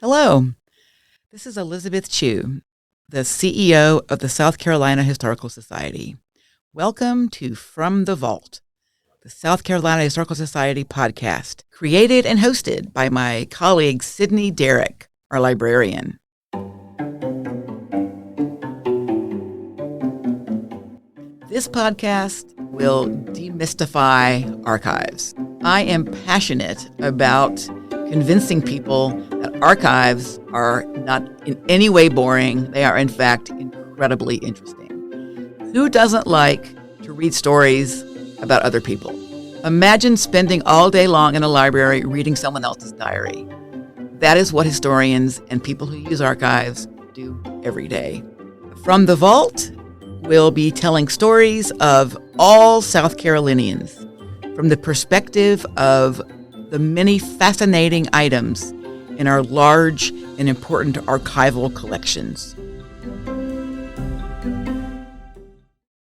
Hello, this is Elizabeth Chu, the CEO of the South Carolina Historical Society. Welcome to From the Vault, the South Carolina Historical Society podcast, created and hosted by my colleague Sydney Derrick, our librarian. This podcast will demystify archives. I am passionate about convincing people that archives are not in any way boring. They are, in fact, incredibly interesting. Who doesn't like to read stories about other people? Imagine spending all day long in a library reading someone else's diary. That is what historians and people who use archives do every day. From the Vault, we'll be telling stories of all South Carolinians from the perspective of the many fascinating items in our large and important archival collections.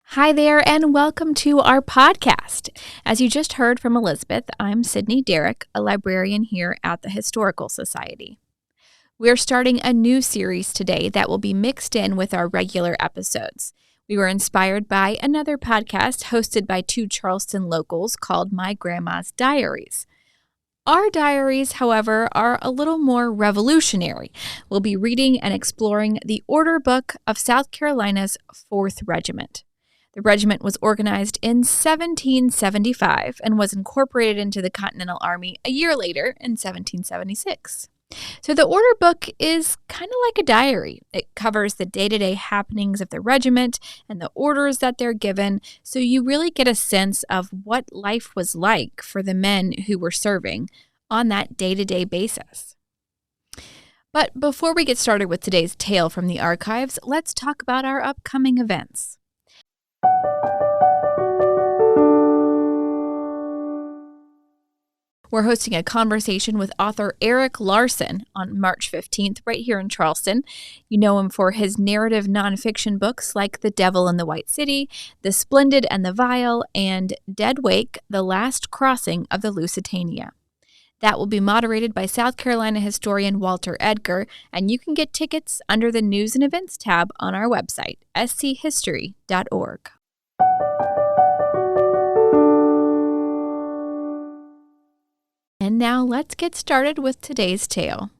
Hi there, and welcome to our podcast. As you just heard from Elizabeth, I'm Sydney Derrick, a librarian here at the Historical Society. We're starting a new series today that will be mixed in with our regular episodes. We were inspired by another podcast hosted by two Charleston locals called My Grandma's Diaries. Our diaries, however, are a little more revolutionary. We'll be reading and exploring the order book of South Carolina's 4th Regiment. The regiment was organized in 1775 and was incorporated into the Continental Army a year later in 1776. So the order book is kind of like a diary. It covers the day-to-day happenings of the regiment and the orders that they're given, so you really get a sense of what life was like for the men who were serving on that day-to-day basis. But before we get started with today's tale from the archives, let's talk about our upcoming events. We're hosting a conversation with author Eric Larson on March 15th, right here in Charleston. You know him for his narrative nonfiction books like The Devil in the White City, The Splendid and the Vile, and Dead Wake, The Last Crossing of the Lusitania. That will be moderated by South Carolina historian Walter Edgar, and you can get tickets under the News and Events tab on our website, schistory.org. And now let's get started with today's tale.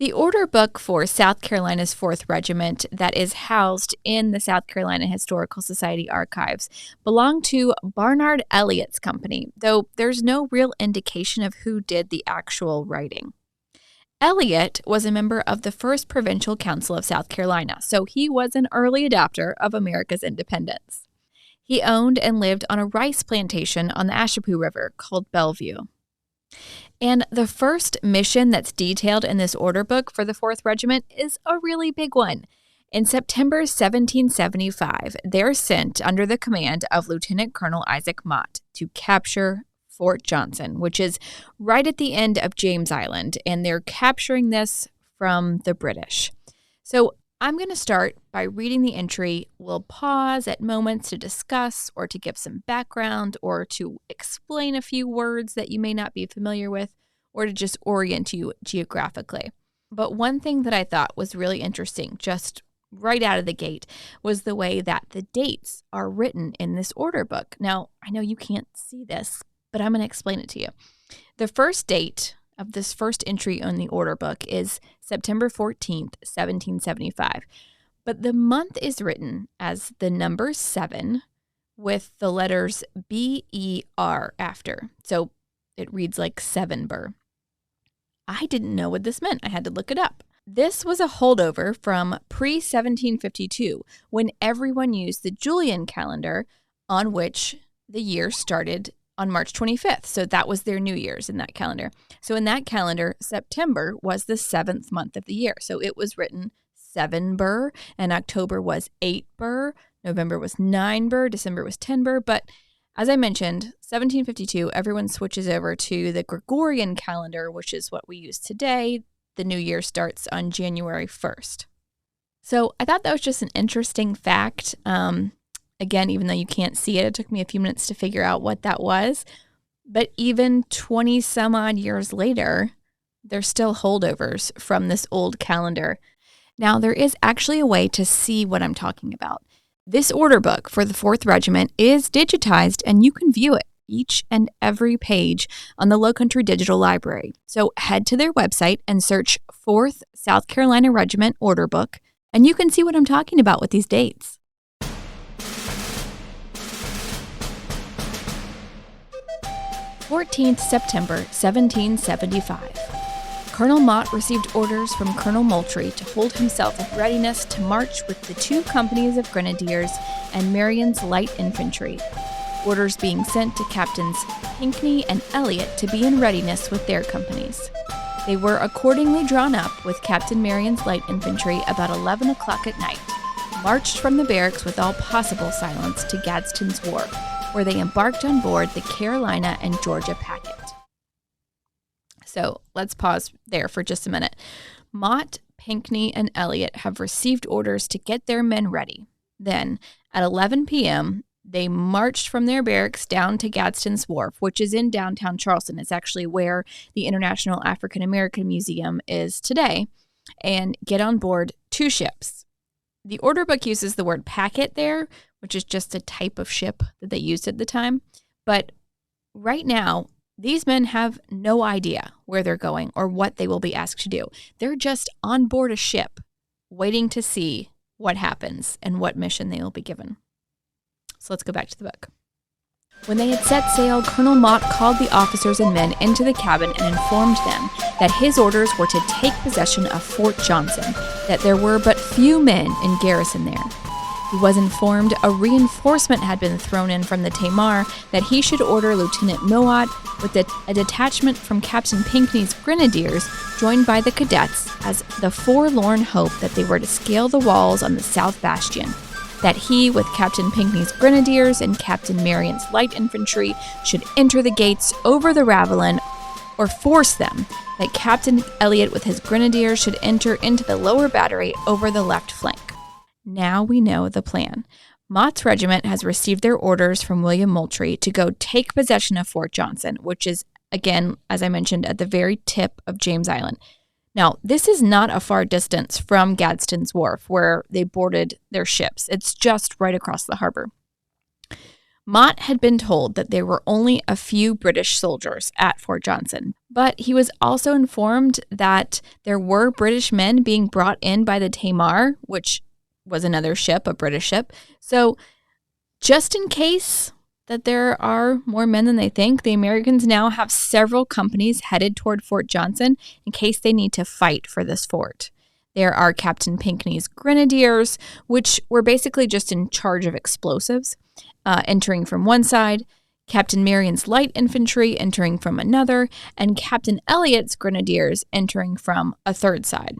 The order book for South Carolina's 4th Regiment that is housed in the South Carolina Historical Society archives belonged to Barnard Elliott's company, though there's no real indication of who did the actual writing. Elliott was a member of the 1st Provincial Council of South Carolina, so he was an early adopter of America's independence. He owned and lived on a rice plantation on the Ashepoo River called Bellevue. And the first mission that's detailed in this order book for the 4th Regiment is a really big one. In September 1775, they're sent under the command of Lieutenant Colonel Isaac Mott to capture Fort Johnson, which is right at the end of James Island, and they're capturing this from the British. So I'm going to start by reading the entry. We'll pause at moments to discuss or to give some background or to explain a few words that you may not be familiar with or to just orient you geographically. But one thing that I thought was really interesting just right out of the gate was the way that the dates are written in this order book. Now, I know you can't see this, but I'm going to explain it to you. The first date of this first entry on the order book is September 14th, 1775. But the month is written as the number 7 with the letters B-E-R after. So it reads like Sevenber. I didn't know what this meant. I had to look it up. This was a holdover from pre-1752 when everyone used the Julian calendar on which the year started on March 25th. So that was their New Year's in that calendar. So in that calendar, September was the 7th month of the year. So it was written 7-ber, and October was 8-ber, November was 9-ber, December was 10-ber. But as I mentioned, 1752, everyone switches over to the Gregorian calendar, which is what we use today. The new year starts on January 1st. So I thought that was just an interesting fact. Again, even though you can't see it, it took me a few minutes to figure out what that was. But even 20 some odd years later, They're still holdovers from this old calendar. Now, there is actually a way to see what I'm talking about. This order book for the 4th Regiment is digitized, and you can view it, each and every page, on the Lowcountry Digital Library. So head to their website and search 4th South Carolina Regiment Order Book, and you can see what I'm talking about with these dates. 14th September, 1775. Colonel Mott received orders from Colonel Moultrie to hold himself in readiness to march with the 2 companies of Grenadiers and Marion's Light Infantry. Orders being sent to Captains Pinckney and Elliott to be in readiness with their companies. They were accordingly drawn up with Captain Marion's Light Infantry about 11 o'clock at night, marched from the barracks with all possible silence to Gadsden's Wharf, where they embarked on board the Carolina and Georgia packet. So let's pause there for just a minute. Mott, Pinckney, and Elliott have received orders to get their men ready. Then, at 11 p.m., they marched from their barracks down to Gadsden's Wharf, which is in downtown Charleston. It's actually where the International African American Museum is today, and get on board 2 ships. The order book uses the word packet there, which is just a type of ship that they used at the time. But right now, these men have no idea where they're going or what they will be asked to do. They're just on board a ship, waiting to see what happens and what mission they will be given. So let's go back to the book. When they had set sail, Colonel Mott called the officers and men into the cabin and informed them that his orders were to take possession of Fort Johnson, that there were but few men in garrison there. He was informed a reinforcement had been thrown in from the Tamar, that he should order Lieutenant Mowat with a detachment from Captain Pinckney's Grenadiers, joined by the cadets, as the forlorn hope that they were to scale the walls on the South Bastion, that he, with Captain Pinckney's Grenadiers and Captain Marion's Light Infantry, should enter the gates over the Ravelin or force them, that Captain Elliott with his Grenadiers should enter into the lower battery over the left flank. Now we know the plan. Mott's regiment has received their orders from William Moultrie to go take possession of Fort Johnson, which is, again, as I mentioned, at the very tip of James Island. Now, this is not a far distance from Gadsden's Wharf, where they boarded their ships. It's just right across the harbor. Mott had been told that there were only a few British soldiers at Fort Johnson, but he was also informed that there were British men being brought in by the Tamar, which was another ship, a British ship. So just in case that there are more men than they think, the Americans now have several companies headed toward Fort Johnson in case they need to fight for this fort. There are Captain Pinckney's Grenadiers, which were basically just in charge of explosives, entering from one side, Captain Marion's Light Infantry entering from another, and Captain Elliott's Grenadiers entering from a third side.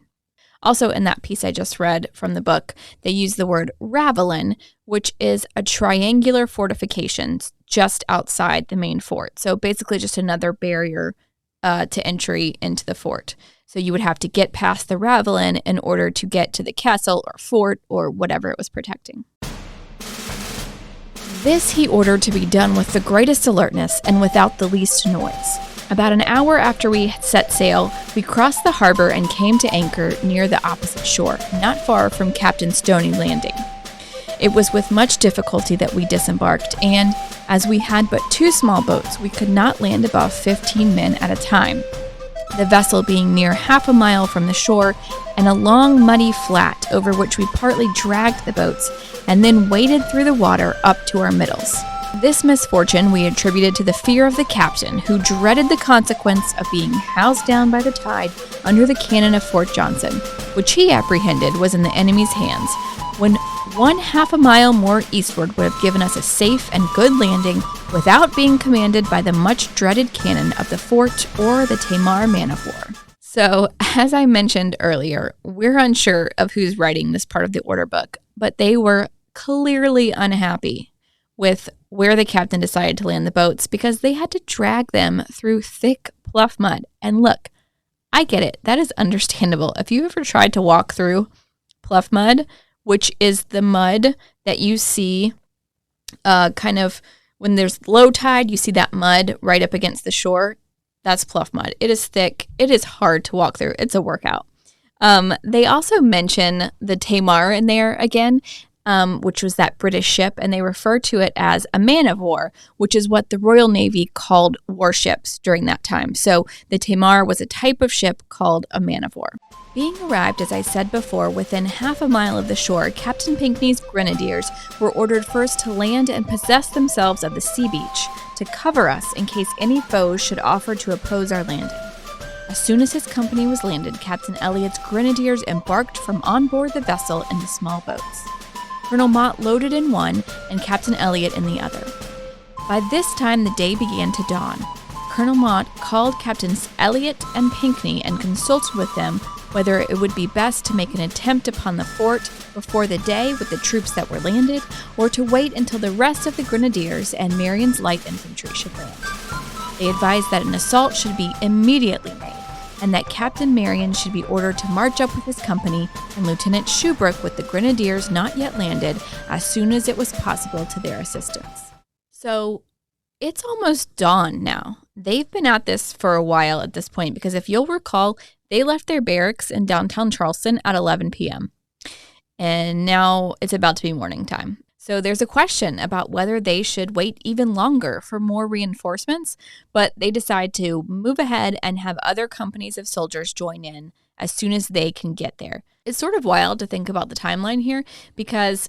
Also, in that piece I just read from the book, they use the word Ravelin, which is a triangular fortification just outside the main fort. So basically just another barrier to entry into the fort. So you would have to get past the Ravelin in order to get to the castle or fort or whatever it was protecting. This he ordered to be done with the greatest alertness and without the least noise. About an hour after we had set sail, we crossed the harbor and came to anchor near the opposite shore, not far from Captain Stoney Landing. It was with much difficulty that we disembarked, and as we had but 2 small boats, we could not land above 15 men at a time, the vessel being near half a mile from the shore and a long muddy flat over which we partly dragged the boats and then waded through the water up to our middles. This misfortune we attributed to the fear of the captain, who dreaded the consequence of being housed down by the tide under the cannon of Fort Johnson, which he apprehended was in the enemy's hands, when 1/2 mile more eastward would have given us a safe and good landing without being commanded by the much dreaded cannon of the fort or the Tamar man-of-war. So, as I mentioned earlier, we're unsure of who's writing this part of the order book, but they were clearly unhappy with where the captain decided to land the boats because they had to drag them through thick pluff mud. And look, I get it. That is understandable. If you ever tried to walk through pluff mud, which is the mud that you see kind of when there's low tide, you see that mud right up against the shore. That's pluff mud. It is thick. It is hard to walk through. It's a workout. They also mention the Tamar in there again, which was that British ship, and they refer to it as a man of war, which is what the Royal Navy called warships during that time. So the Tamar was a type of ship called a man of war. Being arrived, as I said before, within half a mile of the shore, Captain Pinkney's grenadiers were ordered first to land and possess themselves of the sea beach to cover us in case any foes should offer to oppose our landing. As soon as his company was landed, Captain Elliott's grenadiers embarked from on board the vessel into small boats. Colonel Mott loaded in one and Captain Elliott in the other. By this time the day began to dawn. Colonel Mott called Captains Elliott and Pinkney and consulted with them whether it would be best to make an attempt upon the fort before the day with the troops that were landed, or to wait until the rest of the grenadiers and Marion's light infantry should land. They advised that an assault should be immediately made, and that Captain Marion should be ordered to march up with his company and Lieutenant Shubrick with the grenadiers not yet landed as soon as it was possible to their assistance. So it's almost dawn now. They've been at this for a while at this point, because if you'll recall, they left their barracks in downtown Charleston at 11 p.m. And now it's about to be morning time. So there's a question about whether they should wait even longer for more reinforcements, but they decide to move ahead and have other companies of soldiers join in as soon as they can get there. It's sort of wild to think about the timeline here, because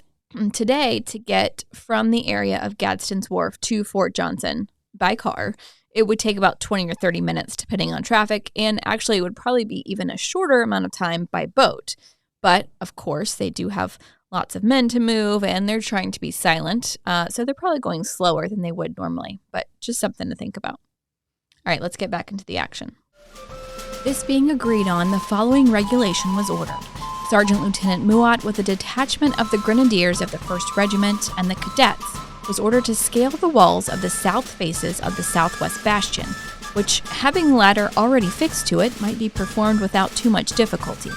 today, to get from the area of Gadsden's Wharf to Fort Johnson by car, it would take about 20 or 30 minutes depending on traffic, and actually it would probably be even a shorter amount of time by boat. But, of course, they do have lots of men to move, and they're trying to be silent, so they're probably going slower than they would normally, but just something to think about. All right, let's get back into the action. This being agreed on, the following regulation was ordered. Sergeant Lieutenant Muat, with a detachment of the Grenadiers of the 1st Regiment and the cadets, was ordered to scale the walls of the south faces of the southwest bastion, which, having a ladder already fixed to it, might be performed without too much difficulty.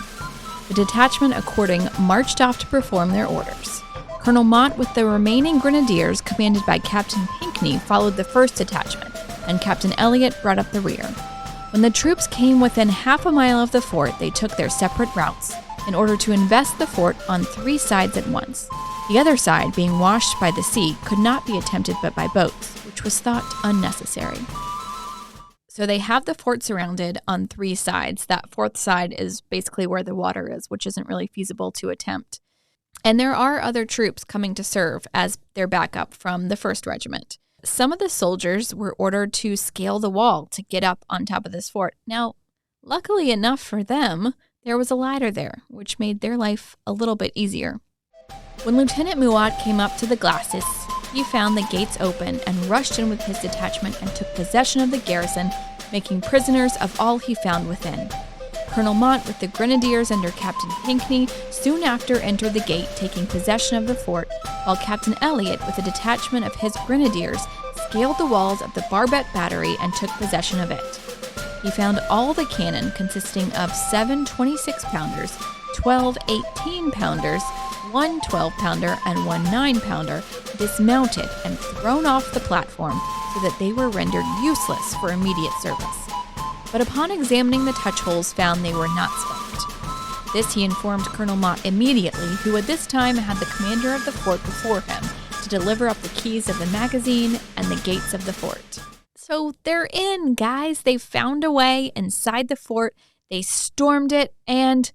The detachment, according, marched off to perform their orders. Colonel Mott, with the remaining grenadiers, commanded by Captain Pinkney, followed the first detachment, and Captain Elliott brought up the rear. When the troops came within half a mile of the fort, they took their separate routes, in order to invest the fort on 3 sides at once. The other side, being washed by the sea, could not be attempted but by boats, which was thought unnecessary. So they have the fort surrounded on 3 sides. That 4th side is basically where the water is, which isn't really feasible to attempt. And there are other troops coming to serve as their backup from the 1st Regiment. Some of the soldiers were ordered to scale the wall to get up on top of this fort. Now, luckily enough for them, there was a ladder there, which made their life a little bit easier. When Lieutenant Muat came up to the glacis, he found the gates open and rushed in with his detachment and took possession of the garrison, making prisoners of all he found within. Colonel Mott, with the grenadiers under Captain Pinkney, soon after entered the gate, taking possession of the fort, while Captain Elliott, with a detachment of his grenadiers, scaled the walls of the Barbette Battery and took possession of it. He found all the cannon, consisting of 7 26-pounders, 12 18-pounders, 1 12-pounder, and 1 9-pounder, dismounted and thrown off the platform so that they were rendered useless for immediate service. But upon examining the touch holes, found they were not spiked. This he informed Colonel Mott immediately, who at this time had the commander of the fort before him to deliver up the keys of the magazine and the gates of the fort. So they're in, guys. They found a way inside the fort. They stormed it, and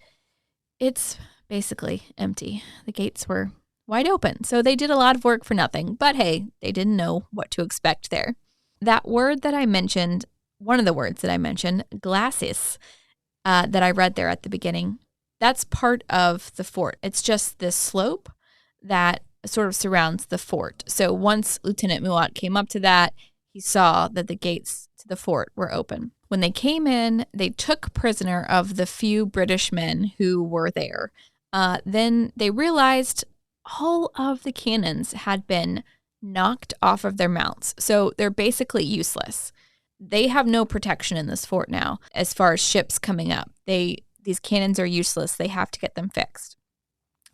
it's basically empty. The gates were wide open, so they did a lot of work for nothing. But hey, they didn't know what to expect there. That word that I mentioned, one of the words that I mentioned, glacis, that I read there at the beginning, that's part of the fort. It's just this slope that sort of surrounds the fort. So once Lieutenant Muat came up to that, he saw that the gates to the fort were open. When they came in, they took prisoner of the few British men who were there. Then they realized all of the cannons had been knocked off of their mounts, so they're basically useless. They have no protection in this fort now as far as ships coming up. These cannons are useless. They have to get them fixed.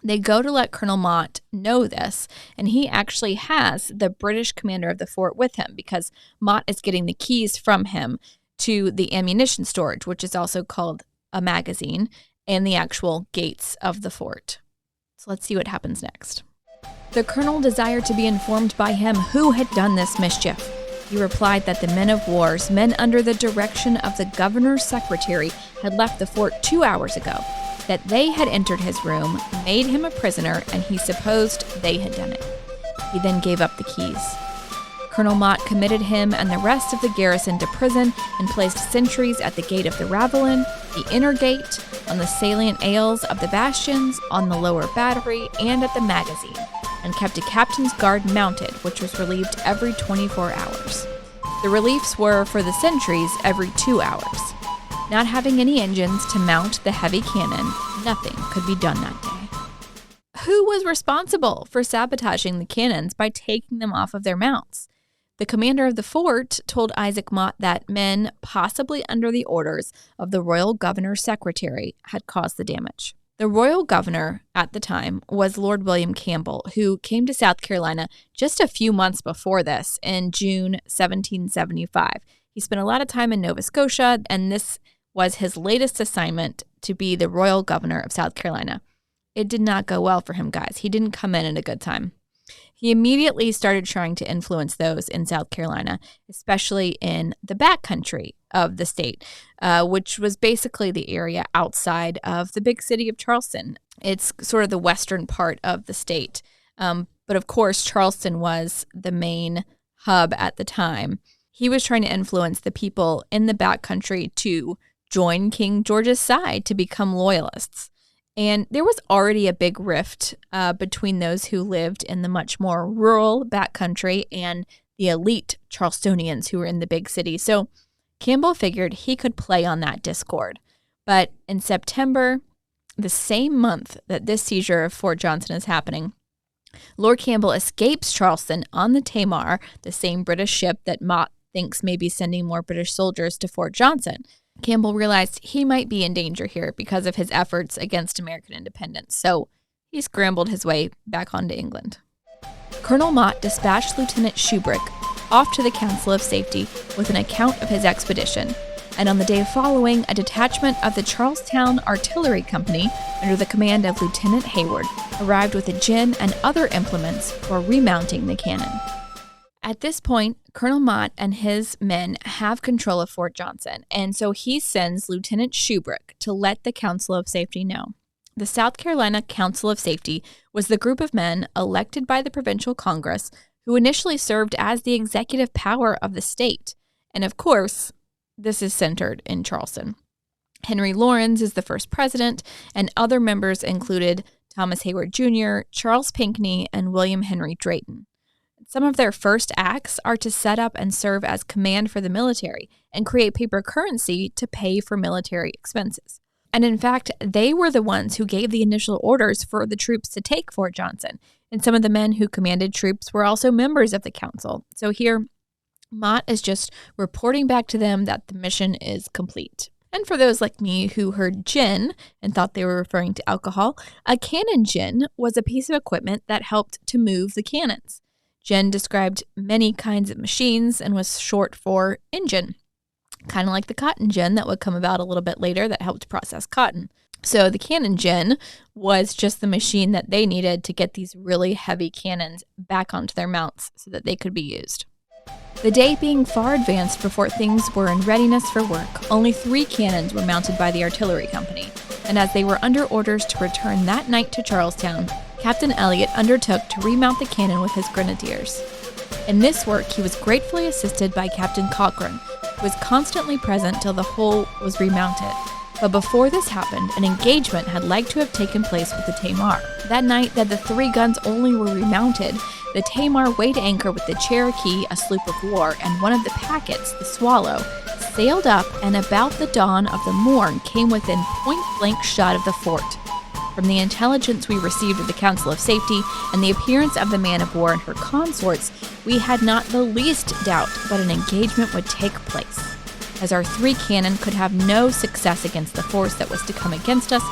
They go to let Colonel Mott know this, and he actually has the British commander of the fort with him because Mott is getting the keys from him to the ammunition storage, which is also called a magazine, and the actual gates of the fort. So let's see what happens next. The colonel desired to be informed by him who had done this mischief. He replied that the men of war's, men under the direction of the governor's secretary, had left the fort 2 hours ago, that they had entered his room, made him a prisoner, and he supposed they had done it. He then gave up the keys. Colonel Mott committed him and the rest of the garrison to prison and placed sentries at the gate of the Ravelin, the inner gate, on the salient ales of the bastions, on the lower battery, and at the magazine, and kept a captain's guard mounted, which was relieved every 24 hours. The reliefs were, for the sentries, every 2 hours. Not having any engines to mount the heavy cannon, nothing could be done that day. Who was responsible for sabotaging the cannons by taking them off of their mounts? The commander of the fort told Isaac Mott that men, possibly under the orders of the royal governor's secretary, had caused the damage. The royal governor at the time was Lord William Campbell, who came to South Carolina just a few months before this, in June 1775. He spent a lot of time in Nova Scotia, and this was his latest assignment to be the royal governor of South Carolina. It did not go well for him, guys. He didn't come in at a good time. He immediately started trying to influence those in South Carolina, especially in the backcountry of the state, which was basically the area outside of the big city of Charleston. It's sort of the western part of the state. But of course, Charleston was the main hub at the time. He was trying to influence the people in the backcountry to join King George's side, to become loyalists. And there was already a big rift between those who lived in the much more rural backcountry and the elite Charlestonians who were in the big city. So Campbell figured he could play on that discord. But in September, the same month that this seizure of Fort Johnson is happening, Lord Campbell escapes Charleston on the Tamar, the same British ship that Mott thinks may be sending more British soldiers to Fort Johnson. Campbell realized he might be in danger here because of his efforts against American independence, so he scrambled his way back onto England. Colonel Mott dispatched Lieutenant Shubrick off to the Council of Safety with an account of his expedition, and on the day following, a detachment of the Charlestown Artillery Company, under the command of Lieutenant Hayward, arrived with a gin and other implements for remounting the cannon. At this point, Colonel Mott and his men have control of Fort Johnson, and so he sends Lieutenant Shubrick to let the Council of Safety know. The South Carolina Council of Safety was the group of men elected by the Provincial Congress who initially served as the executive power of the state. And of course, this is centered in Charleston. Henry Laurens is the first president, and other members included Thomas Hayward Jr., Charles Pinckney, and William Henry Drayton. Some of their first acts are to set up and serve as command for the military and create paper currency to pay for military expenses. And in fact, they were the ones who gave the initial orders for the troops to take Fort Johnson. And some of the men who commanded troops were also members of the council. So here, Mott is just reporting back to them that the mission is complete. And for those like me who heard gin and thought they were referring to alcohol, a cannon gin was a piece of equipment that helped to move the cannons. Gin described many kinds of machines and was short for engine, kind of like the cotton gin that would come about a little bit later that helped process cotton. So the cannon gin was just the machine that they needed to get these really heavy cannons back onto their mounts so that they could be used. The day being far advanced before things were in readiness for work, only 3 cannons were mounted by the artillery company, and as they were under orders to return that night to Charlestown, Captain Elliott undertook to remount the cannon with his grenadiers. In this work, he was gratefully assisted by Captain Cochrane, who was constantly present till the whole was remounted. But before this happened, an engagement had like to have taken place with the Tamar. That night that the 3 guns only were remounted, the Tamar weighed anchor with the Cherokee, a sloop of war, and one of the packets, the Swallow, sailed up and about the dawn of the morn came within point-blank shot of the fort. From the intelligence we received of the Council of Safety and the appearance of the man-of-war and her consorts, we had not the least doubt but an engagement would take place. As our 3 cannon could have no success against the force that was to come against us,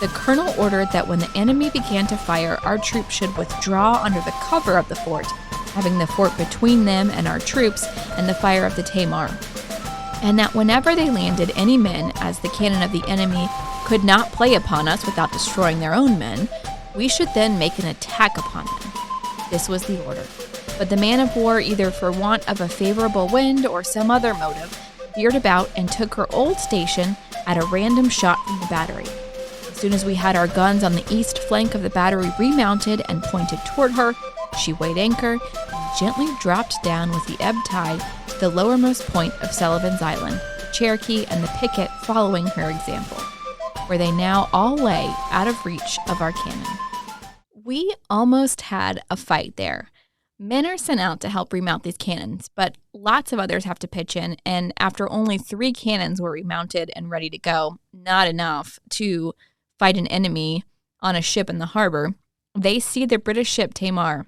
the colonel ordered that when the enemy began to fire, our troops should withdraw under the cover of the fort, having the fort between them and our troops and the fire of the Tamar. and that whenever they landed any men, as the cannon of the enemy could not play upon us without destroying their own men, we should then make an attack upon them. This was the order. But the man of war, either for want of a favorable wind or some other motive, veered about and took her old station at a random shot from the battery. As soon as we had our guns on the east flank of the battery remounted and pointed toward her, she weighed anchor and gently dropped down with the ebb tide to the lowermost point of Sullivan's Island, the Cherokee and the picket following her example, where they now all lay out of reach of our cannon. We almost had a fight there. Men are sent out to help remount these cannons, but lots of others have to pitch in, and after only 3 cannons were remounted and ready to go, not enough to fight an enemy on a ship in the harbor, they see the British ship Tamar,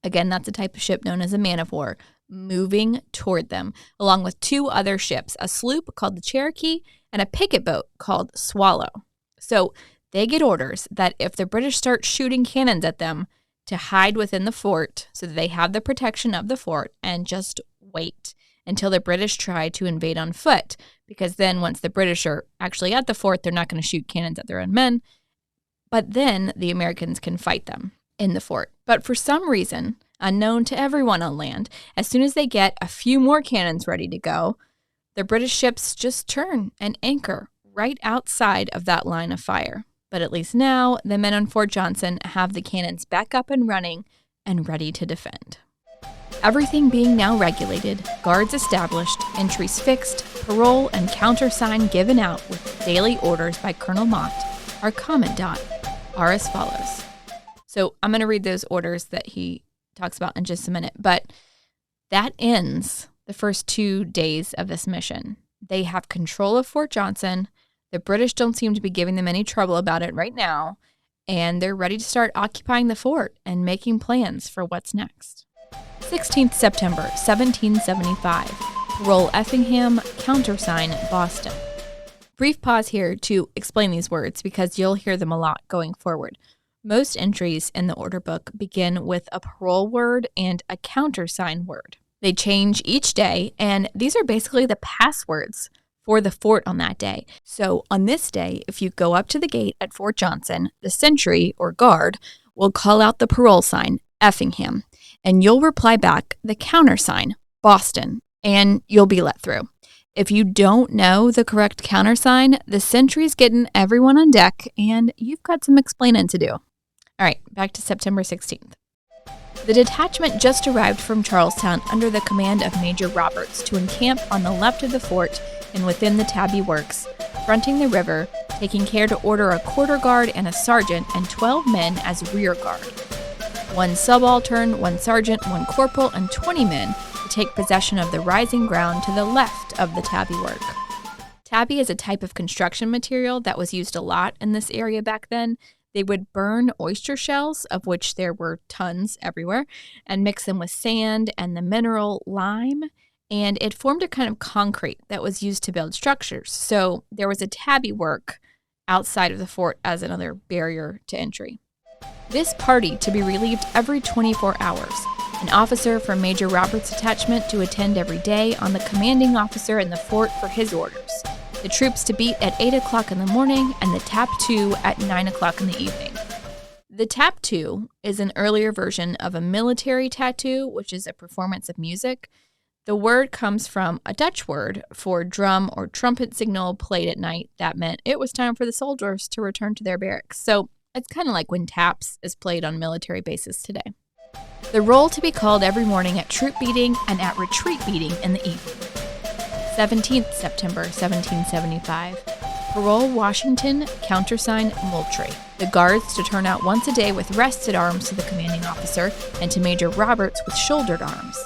again, that's a type of ship known as a man of war, moving toward them, along with 2 other ships, a sloop called the Cherokee and a picket boat called Swallow. So they get orders that if the British start shooting cannons at them, to hide within the fort so that they have the protection of the fort and just wait until the British try to invade on foot, because then once the British are actually at the fort, they're not going to shoot cannons at their own men, but then the Americans can fight them in the fort. But for some reason, unknown to everyone on land, as soon as they get a few more cannons ready to go, the British ships just turn and anchor right outside of that line of fire. But at least now, the men on Fort Johnson have the cannons back up and running and ready to defend. Everything being now regulated, guards established, entries fixed, parole and countersign given out with daily orders by Colonel Mott, our commandant, are as follows. So I'm going to read those orders that he talks about in just a minute, but that ends the first 2 days of this mission. They have control of Fort Johnson. The British don't seem to be giving them any trouble about it right now, and they're ready to start occupying the fort and making plans for what's next. 16th September, 1775. Parole Effingham, countersign Boston. Brief pause here to explain these words because you'll hear them a lot going forward. Most entries in the order book begin with a parole word and a countersign word. They change each day, and these are basically the passwords for the fort on that day. So on this day, if you go up to the gate at Fort Johnson, the sentry or guard will call out the parole sign, Effingham, and you'll reply back the countersign, Boston, and you'll be let through. If you don't know the correct countersign, the sentry's getting everyone on deck, and you've got some explaining to do. All right, back to September 16th. The detachment just arrived from Charlestown under the command of Major Roberts to encamp on the left of the fort and within the Tabby Works, fronting the river, taking care to order a quarter guard and a sergeant and 12 men as rear guard. 1 subaltern, 1 sergeant, 1 corporal, and 20 men to take possession of the rising ground to the left of the Tabby Work. Tabby is a type of construction material that was used a lot in this area back then. They would burn oyster shells, of which there were tons everywhere, and mix them with sand and the mineral lime, and it formed a kind of concrete that was used to build structures. So there was a tabby work outside of the fort as another barrier to entry. This party to be relieved every 24 hours. An officer from Major Roberts' detachment to attend every day on the commanding officer in the fort for his orders. The troops to beat at 8 o'clock in the morning and the tap-two at 9 o'clock in the evening. The tap-two is an earlier version of a military tattoo, which is a performance of music. The word comes from a Dutch word for drum or trumpet signal played at night that meant it was time for the soldiers to return to their barracks. So it's kind of like when taps is played on military bases today. The roll to be called every morning at troop beating and at retreat beating in the evening. 17th September 1775. Parole Washington, countersign Moultrie. The guards to turn out once a day with rested arms to the commanding officer and to Major Roberts with shouldered arms.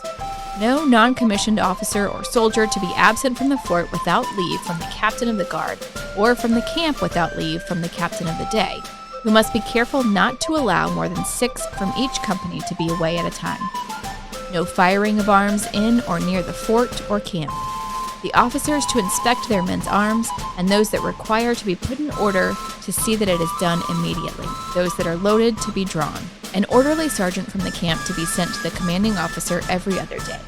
No non-commissioned officer or soldier to be absent from the fort without leave from the captain of the guard, or from the camp without leave from the captain of the day, who must be careful not to allow more than 6 from each company to be away at a time. No firing of arms in or near the fort or camp. The officers to inspect their men's arms, and those that require to be put in order to see that it is done immediately, those that are loaded to be drawn. An orderly sergeant from the camp to be sent to the commanding officer every other day.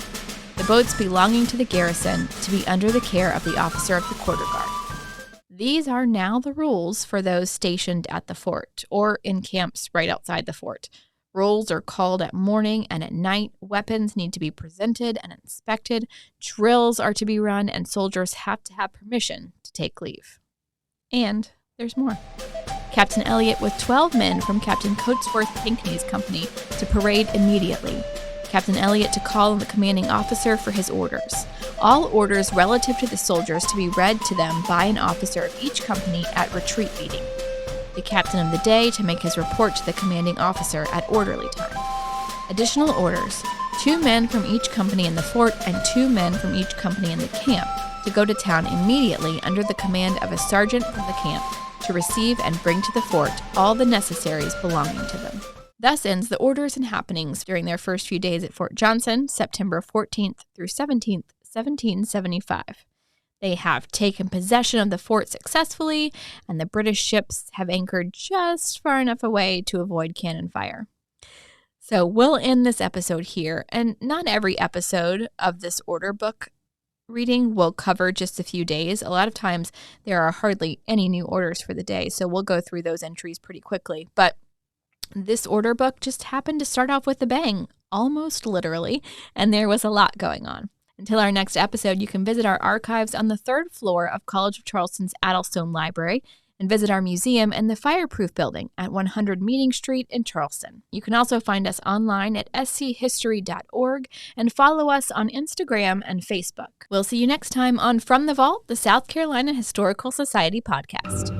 the boats belonging to the garrison to be under the care of the officer of the quarter guard. These are now the rules for those stationed at the fort or in camps right outside the fort. Rolls are called at morning and at night. Weapons need to be presented and inspected. Drills are to be run, and soldiers have to have permission to take leave. And there's more. Captain Elliot with 12 men from Captain Coatsworth Pinckney's company to parade immediately. Captain Elliot to call on the commanding officer for his orders. All orders relative to the soldiers to be read to them by an officer of each company at retreat meeting. The captain of the day to make his report to the commanding officer at orderly time. Additional orders: 2 men from each company in the fort and 2 men from each company in the camp to go to town immediately under the command of a sergeant from the camp to receive and bring to the fort all the necessaries belonging to them. Thus ends the orders and happenings during their first few days at Fort Johnson, September 14th through 17th, 1775. They have taken possession of the fort successfully, and the British ships have anchored just far enough away to avoid cannon fire. So we'll end this episode here, and not every episode of this order book reading will cover just a few days. A lot of times there are hardly any new orders for the day, so we'll go through those entries pretty quickly. But this order book just happened to start off with a bang, almost literally, and there was a lot going on. Until our next episode, you can visit our archives on the 3rd floor of College of Charleston's Addlestone Library and visit our museum in the Fireproof Building at 100 Meeting Street in Charleston. You can also find us online at schistory.org and follow us on Instagram and Facebook. We'll see you next time on From the Vault, the South Carolina Historical Society podcast.